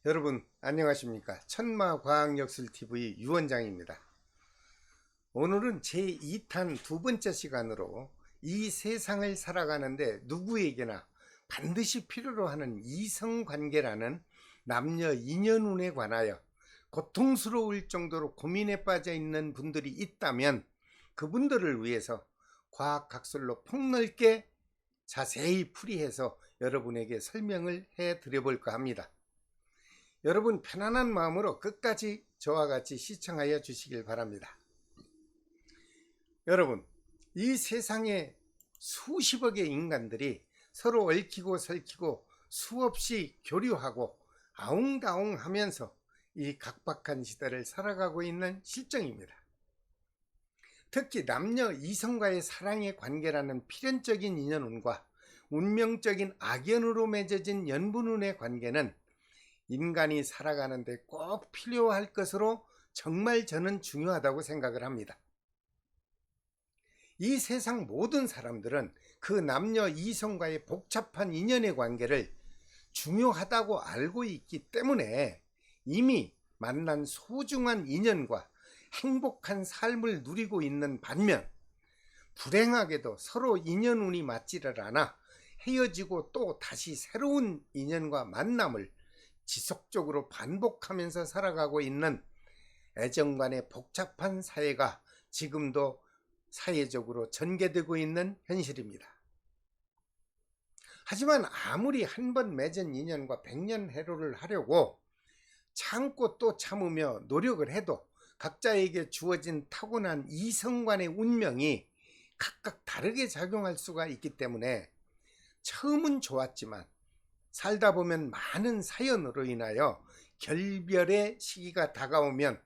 여러분 안녕하십니까? 천마과학역술TV 유원장입니다. 오늘은 제2탄 두 번째 시간으로 이 세상을 살아가는데 누구에게나 반드시 필요로 하는 이성관계라는 남녀 인연운에 관하여 고통스러울 정도로 고민에 빠져 있는 분들이 있다면 그분들을 위해서 과학학술로 폭넓게 자세히 풀이해서 여러분에게 설명을 해 드려볼까 합니다. 여러분 편안한 마음으로 끝까지 저와 같이 시청하여 주시길 바랍니다. 여러분, 이 세상에 수십억의 인간들이 서로 얽히고 설키고 수없이 교류하고 아웅다웅하면서 이 각박한 시대를 살아가고 있는 실정입니다. 특히 남녀 이성과의 사랑의 관계라는 필연적인 인연운과 운명적인 악연으로 맺어진 연분운의 관계는 인간이 살아가는데 꼭 필요할 것으로 정말 저는 중요하다고 생각을 합니다. 이 세상 모든 사람들은 그 남녀 이성과의 복잡한 인연의 관계를 중요하다고 알고 있기 때문에 이미 만난 소중한 인연과 행복한 삶을 누리고 있는 반면 불행하게도 서로 인연운이 맞지를 않아 헤어지고 또 다시 새로운 인연과 만남을 지속적으로 반복하면서 살아가고 있는 애정간의 복잡한 사회가 지금도 사회적으로 전개되고 있는 현실입니다. 하지만 아무리 한 번 맺은 인연과 백년해로를 하려고 참고 또 참으며 노력을 해도 각자에게 주어진 타고난 이성간의 운명이 각각 다르게 작용할 수가 있기 때문에 처음은 좋았지만 살다 보면 많은 사연으로 인하여 결별의 시기가 다가오면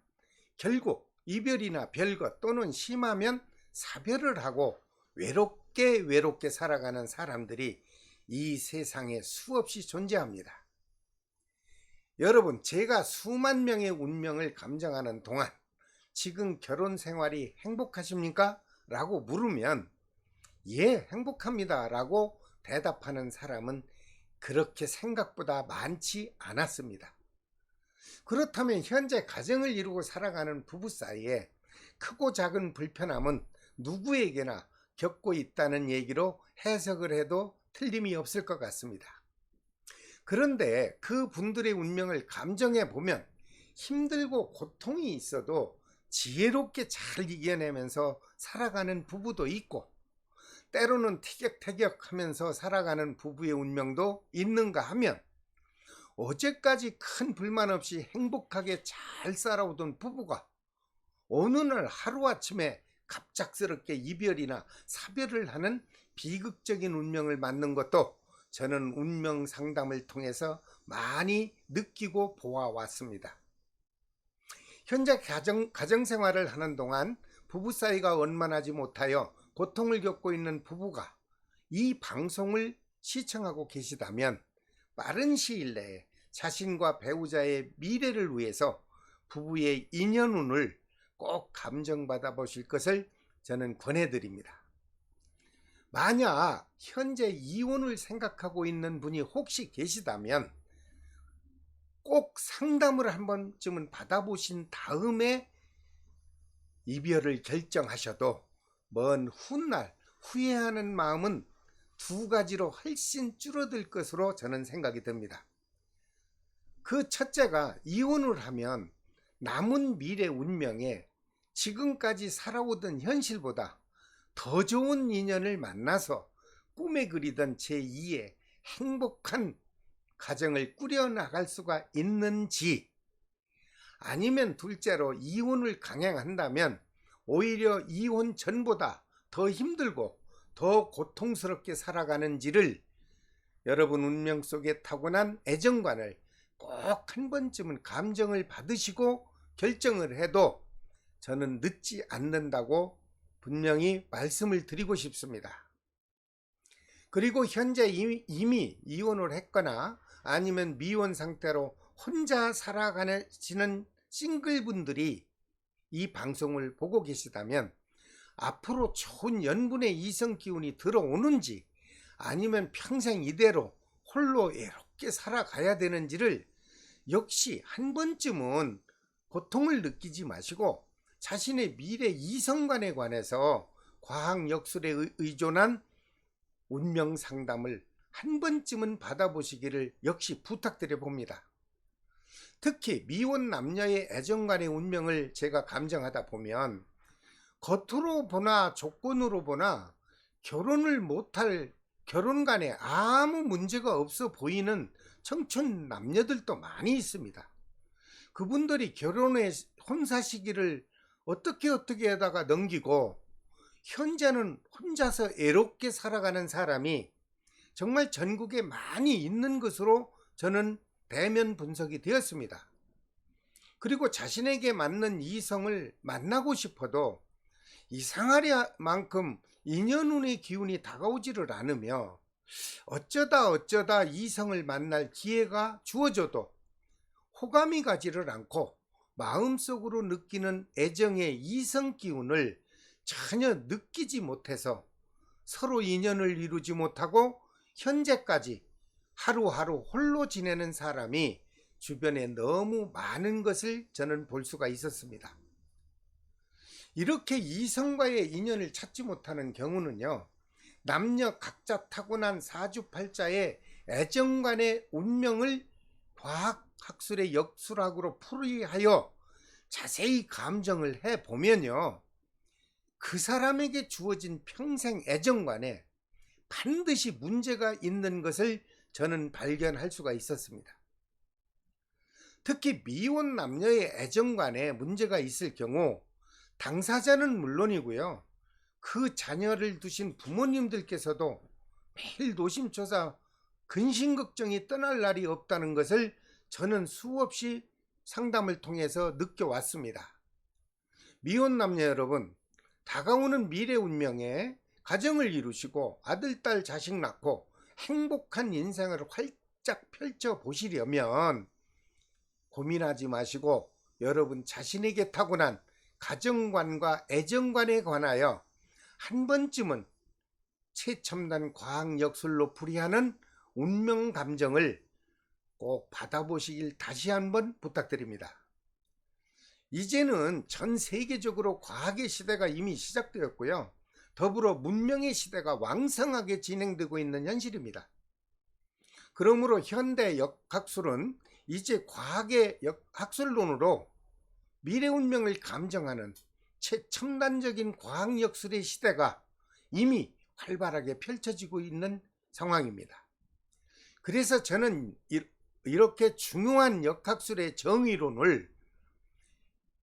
결국 이별이나 별거 또는 심하면 사별을 하고 외롭게 살아가는 사람들이 이 세상에 수없이 존재합니다. 여러분, 제가 수만 명의 운명을 감정하는 동안 지금 결혼 생활이 행복하십니까? 라고 물으면 예, 행복합니다 라고 대답하는 사람은 그렇게 생각보다 많지 않았습니다. 그렇다면 현재 가정을 이루고 살아가는 부부 사이에 크고 작은 불편함은 누구에게나 겪고 있다는 얘기로 해석을 해도 틀림이 없을 것 같습니다. 그런데 그 분들의 운명을 감정해 보면 힘들고 고통이 있어도 지혜롭게 잘 이겨내면서 살아가는 부부도 있고 때로는 티격태격하면서 살아가는 부부의 운명도 있는가 하면 어제까지 큰 불만 없이 행복하게 잘 살아오던 부부가 어느 날 하루아침에 갑작스럽게 이별이나 사별을 하는 비극적인 운명을 맞는 것도 저는 운명 상담을 통해서 많이 느끼고 보아왔습니다. 현재 가정생활을 하는 동안 부부 사이가 원만하지 못하여 고통을 겪고 있는 부부가 이 방송을 시청하고 계시다면 빠른 시일 내에 자신과 배우자의 미래를 위해서 부부의 인연운을 꼭 감정받아 보실 것을 저는 권해드립니다. 만약 현재 이혼을 생각하고 있는 분이 혹시 계시다면 꼭 상담을 한 번쯤은 받아보신 다음에 이별을 결정하셔도 먼 훗날 후회하는 마음은 두 가지로 훨씬 줄어들 것으로 저는 생각이 듭니다. 그 첫째가 이혼을 하면 남은 미래 운명에 지금까지 살아오던 현실보다 더 좋은 인연을 만나서 꿈에 그리던 제2의 행복한 가정을 꾸려나갈 수가 있는지, 아니면 둘째로 이혼을 강행한다면 오히려 이혼 전보다 더 힘들고 더 고통스럽게 살아가는지를 여러분 운명 속에 타고난 애정관을 꼭 한 번쯤은 감정을 받으시고 결정을 해도 저는 늦지 않는다고 분명히 말씀을 드리고 싶습니다. 그리고 현재 이미 이혼을 했거나 아니면 미혼 상태로 혼자 살아가시는 싱글분들이 이 방송을 보고 계시다면 앞으로 좋은 연분의 이성 기운이 들어오는지 아니면 평생 이대로 홀로 외롭게 살아가야 되는지를 역시 한 번쯤은 고통을 느끼지 마시고 자신의 미래 이성관에 관해서 과학 역술에 의존한 운명 상담을 한 번쯤은 받아보시기를 역시 부탁드려 봅니다. 특히 미혼 남녀의 애정관의 운명을 제가 감정하다 보면 겉으로 보나 조건으로 보나 결혼을 못할 결혼관에 아무 문제가 없어 보이는 청춘 남녀들도 많이 있습니다. 그분들이 결혼의 혼사 시기를 어떻게 하다가 넘기고 현재는 혼자서 애롭게 살아가는 사람이 정말 전국에 많이 있는 것으로 저는 대면 분석이 되었습니다. 그리고 자신에게 맞는 이성을 만나고 싶어도 이상하리 만큼 인연운의 기운이 다가오지를 않으며 어쩌다 이성을 만날 기회가 주어져도 호감이 가지를 않고 마음속으로 느끼는 애정의 이성 기운을 전혀 느끼지 못해서 서로 인연을 이루지 못하고 현재까지 하루하루 홀로 지내는 사람이 주변에 너무 많은 것을 저는 볼 수가 있었습니다. 이렇게 이성과의 인연을 찾지 못하는 경우는요, 남녀 각자 타고난 사주팔자의 애정관의 운명을 과학학술의 역술학으로 풀이하여 자세히 감정을 해보면요, 그 사람에게 주어진 평생 애정관에 반드시 문제가 있는 것을 저는 발견할 수가 있었습니다. 특히 미혼 남녀의 애정관에 문제가 있을 경우 당사자는 물론이고요, 그 자녀를 두신 부모님들께서도 매일 노심초사 근심걱정이 떠날 날이 없다는 것을 저는 수없이 상담을 통해서 느껴왔습니다. 미혼 남녀 여러분, 다가오는 미래 운명에 가정을 이루시고 아들, 딸, 자식 낳고 행복한 인생을 활짝 펼쳐 보시려면 고민하지 마시고 여러분 자신에게 타고난 가정관과 애정관에 관하여 한 번쯤은 최첨단 과학 역술로 풀이하는 운명 감정을 꼭 받아보시길 다시 한번 부탁드립니다. 이제는 전 세계적으로 과학의 시대가 이미 시작되었고요, 더불어 문명의 시대가 왕성하게 진행되고 있는 현실입니다. 그러므로 현대 역학술은 이제 과학의 학술론으로 미래 운명을 감정하는 최첨단적인 과학 역술의 시대가 이미 활발하게 펼쳐지고 있는 상황입니다. 그래서 저는 이렇게 중요한 역학술의 정의론을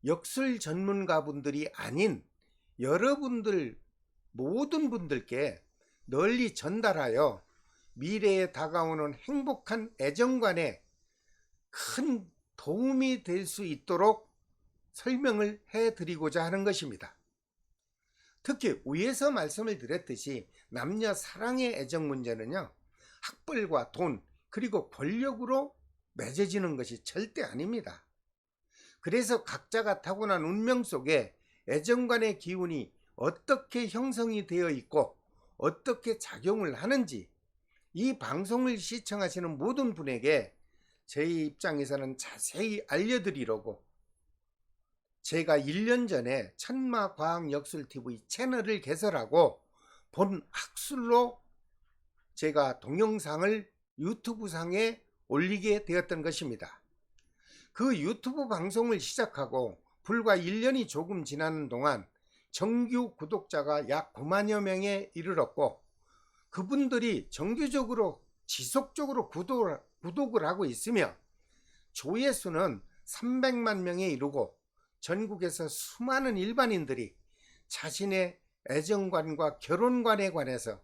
역술 전문가분들이 아닌 여러분들 모든 분들께 널리 전달하여 미래에 다가오는 행복한 애정관에 큰 도움이 될 수 있도록 설명을 해드리고자 하는 것입니다. 특히 위에서 말씀을 드렸듯이 남녀 사랑의 애정 문제는요, 학벌과 돈 그리고 권력으로 맺어지는 것이 절대 아닙니다. 그래서 각자가 타고난 운명 속에 애정관의 기운이 어떻게 형성이 되어 있고 어떻게 작용을 하는지 이 방송을 시청하시는 모든 분에게 제 입장에서는 자세히 알려드리려고 제가 1년 전에 천마과학역술TV 채널을 개설하고 본 학술로 제가 동영상을 유튜브상에 올리게 되었던 것입니다. 그 유튜브 방송을 시작하고 불과 1년이 조금 지나는 동안 정규 구독자가 약 9만여 명에 이르렀고 그분들이 정규적으로 지속적으로 구독을 하고 있으며 조회수는 300만 명에 이르고 전국에서 수많은 일반인들이 자신의 애정관과 결혼관에 관해서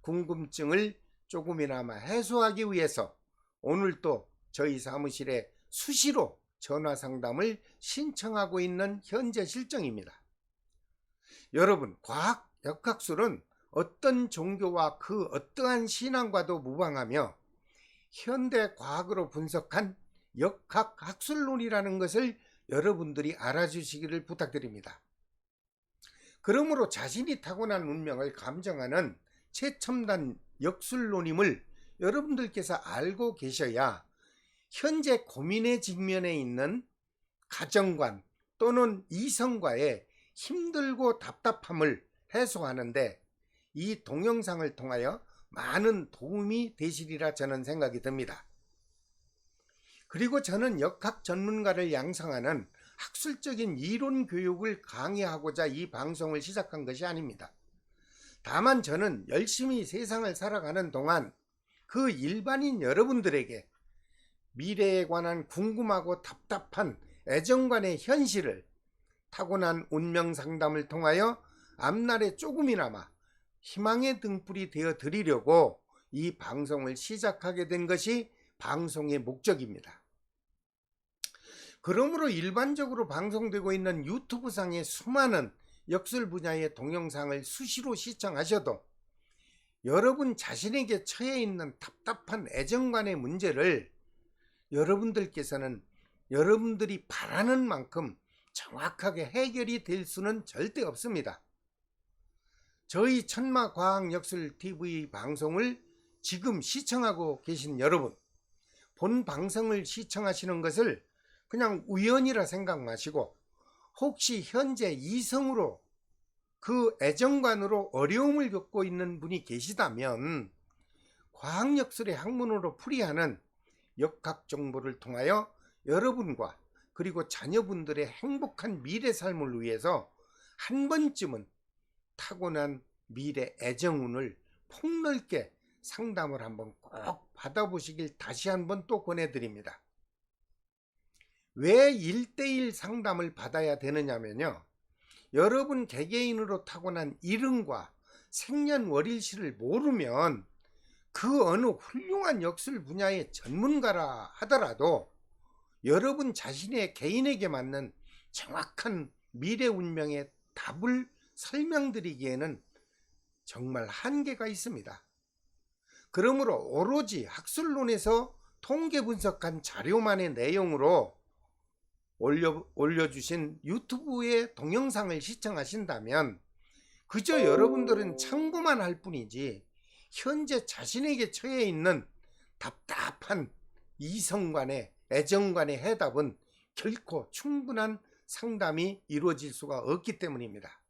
궁금증을 조금이나마 해소하기 위해서 오늘 또 저희 사무실에 수시로 전화 상담을 신청하고 있는 현재 실정입니다. 여러분, 과학 역학술은 어떤 종교와 그 어떠한 신앙과도 무방하며 현대 과학으로 분석한 역학 학술론이라는 것을 여러분들이 알아주시기를 부탁드립니다. 그러므로 자신이 타고난 운명을 감정하는 최첨단 역술론임을 여러분들께서 알고 계셔야 현재 고민의 직면에 있는 가정관 또는 이성과의 힘들고 답답함을 해소하는데 이 동영상을 통하여 많은 도움이 되시리라 저는 생각이 듭니다. 그리고 저는 역학 전문가를 양성하는 학술적인 이론 교육을 강의하고자 이 방송을 시작한 것이 아닙니다. 다만 저는 열심히 세상을 살아가는 동안 그 일반인 여러분들에게 미래에 관한 궁금하고 답답한 애정관의 현실을 타고난 운명 상담을 통하여 앞날에 조금이나마 희망의 등불이 되어 드리려고 이 방송을 시작하게 된 것이 방송의 목적입니다. 그러므로 일반적으로 방송되고 있는 유튜브상의 수많은 역술 분야의 동영상을 수시로 시청하셔도 여러분 자신에게 처해 있는 답답한 애정관의 문제를 여러분들께서는 여러분들이 바라는 만큼 정확하게 해결이 될 수는 절대 없습니다. 저희 천마과학역술TV 방송을 지금 시청하고 계신 여러분, 본 방송을 시청하시는 것을 그냥 우연이라 생각 마시고 혹시 현재 이성으로 그 애정관으로 어려움을 겪고 있는 분이 계시다면 과학역술의 학문으로 풀이하는 역학 정보를 통하여 여러분과 그리고 자녀분들의 행복한 미래 삶을 위해서 한 번쯤은 타고난 미래 애정운을 폭넓게 상담을 한번 꼭 받아보시길 다시 한번 또 권해드립니다. 왜 1:1 상담을 받아야 되느냐면요, 여러분 개개인으로 타고난 이름과 생년월일시를 모르면 그 어느 훌륭한 역술 분야의 전문가라 하더라도 여러분 자신의 개인에게 맞는 정확한 미래 운명의 답을 설명드리기에는 정말 한계가 있습니다. 그러므로 오로지 학술론에서 통계 분석한 자료만의 내용으로 올려주신 유튜브의 동영상을 시청하신다면 그저 여러분들은 참고만 할 뿐이지 현재 자신에게 처해 있는 답답한 이성간의 애정간의 해답은 결코 충분한 상담이 이루어질 수가 없기 때문입니다.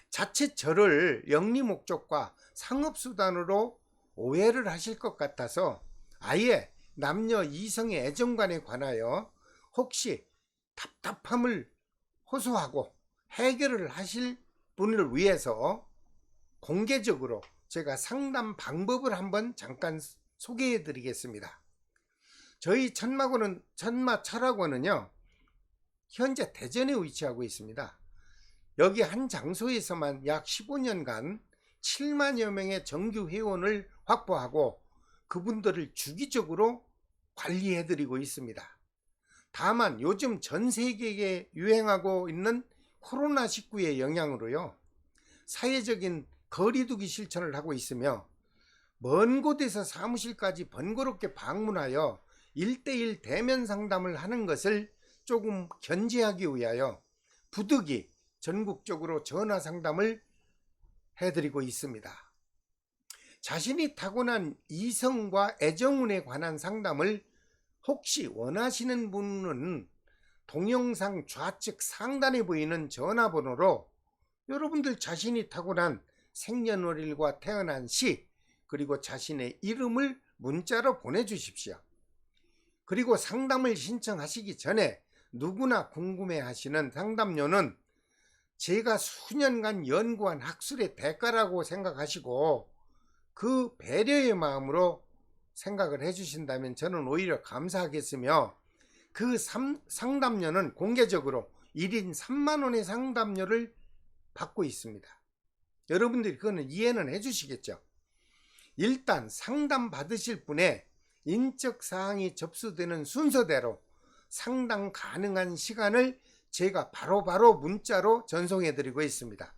자칫 저를 영리 목적과 상업수단으로 오해를 하실 것 같아서 아예 남녀 이성의 애정관에 관하여 혹시 답답함을 호소하고 해결을 하실 분을 위해서 공개적으로 제가 상담 방법을 한번 잠깐 소개해 드리겠습니다. 저희 천마철학원은요, 현재 대전에 위치하고 있습니다. 여기 한 장소에서만 약 15년간 7만여 명의 정규 회원을 확보하고 그분들을 주기적으로 관리해 드리고 있습니다. 다만 요즘 전 세계에 유행하고 있는 코로나19의 영향으로요, 사회적인 거리두기 실천을 하고 있으며 먼 곳에서 사무실까지 번거롭게 방문하여 1:1 대면 상담을 하는 것을 조금 견제하기 위하여 부득이 전국적으로 전화 상담을 해드리고 있습니다. 자신이 타고난 이성과 애정운에 관한 상담을 혹시 원하시는 분은 동영상 좌측 상단에 보이는 전화번호로 여러분들 자신이 타고난 생년월일과 태어난 시 그리고 자신의 이름을 문자로 보내주십시오. 그리고 상담을 신청하시기 전에 누구나 궁금해하시는 상담료는 제가 수년간 연구한 학술의 대가라고 생각하시고 그 배려의 마음으로 생각을 해주신다면 저는 오히려 감사하겠으며 그 상담료는 공개적으로 1인 3만원의 상담료를 받고 있습니다. 여러분들이 그거는 이해는 해주시겠죠? 일단 상담 받으실 분의 인적사항이 접수되는 순서대로 상담 가능한 시간을 제가 바로바로 문자로 전송해 드리고 있습니다.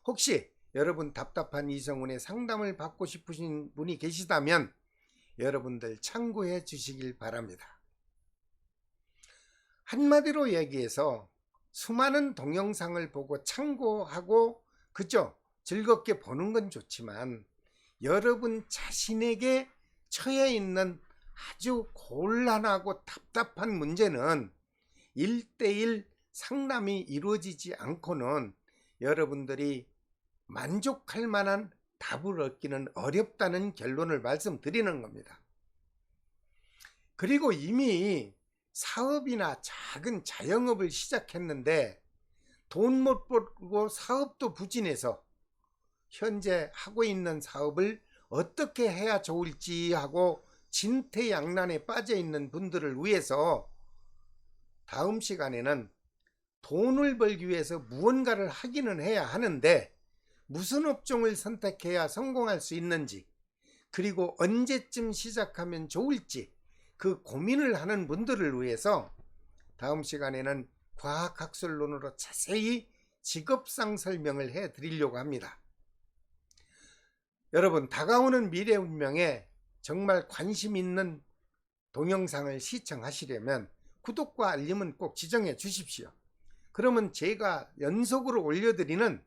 혹시 여러분 답답한 이성운의 상담을 받고 싶으신 분이 계시다면 여러분들 참고해 주시길 바랍니다. 한마디로 얘기해서 수많은 동영상을 보고 참고하고 그저 즐겁게 보는 건 좋지만 여러분 자신에게 처해 있는 아주 곤란하고 답답한 문제는 1대1 상담이 이루어지지 않고는 여러분들이 만족할 만한 답을 얻기는 어렵다는 결론을 말씀드리는 겁니다. 그리고 이미 사업이나 작은 자영업을 시작했는데 돈 못 벌고 사업도 부진해서 현재 하고 있는 사업을 어떻게 해야 좋을지 하고 진퇴양난에 빠져 있는 분들을 위해서 다음 시간에는 돈을 벌기 위해서 무언가를 하기는 해야 하는데 무슨 업종을 선택해야 성공할 수 있는지, 그리고 언제쯤 시작하면 좋을지 그 고민을 하는 분들을 위해서 다음 시간에는 과학학술론으로 자세히 직업상 설명을 해 드리려고 합니다. 여러분, 다가오는 미래 운명에 정말 관심 있는 동영상을 시청하시려면 구독과 알림은 꼭 지정해 주십시오. 그러면 제가 연속으로 올려드리는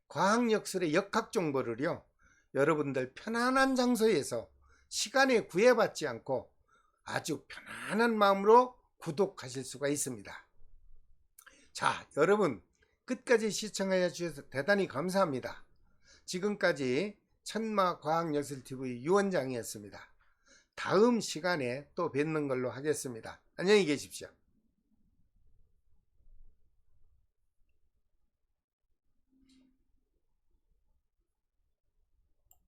과학역설의 역학 정보를요, 여러분들 편안한 장소에서 시간에 구애받지 않고 아주 편안한 마음으로 구독하실 수가 있습니다. 자, 여러분 끝까지 시청해 주셔서 대단히 감사합니다. 지금까지 천마과학예술TV 유원장이었습니다. 다음 시간에 또 뵙는 걸로 하겠습니다. 안녕히 계십시오.